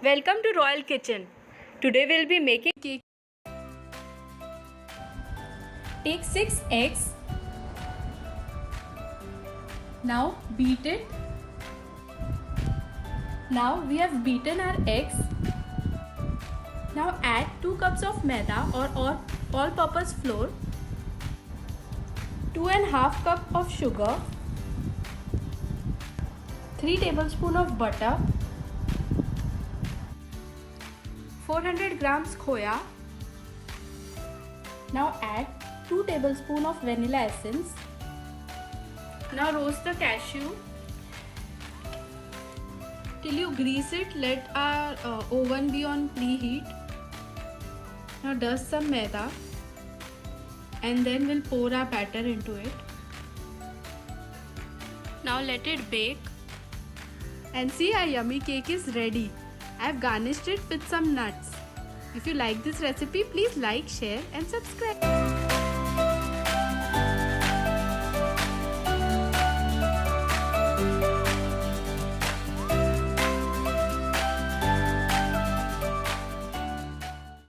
Welcome to Royal Kitchen. Today we'll be making cake. Take 6 eggs. Now beat it. Now we have beaten our eggs. Now add 2 cups of maida or all-purpose flour, 2.5 cup of sugar, 3 tablespoons of butter, 400 grams khoya. Now add 2 tablespoons of vanilla essence. Now roast the cashew till you grease it. Let our oven be on preheat. Now dust some maida and then we'll pour our batter into it. Now let it bake. And see, our yummy cake is ready. I've garnished it with some nuts. If you like this recipe, please like, share and subscribe.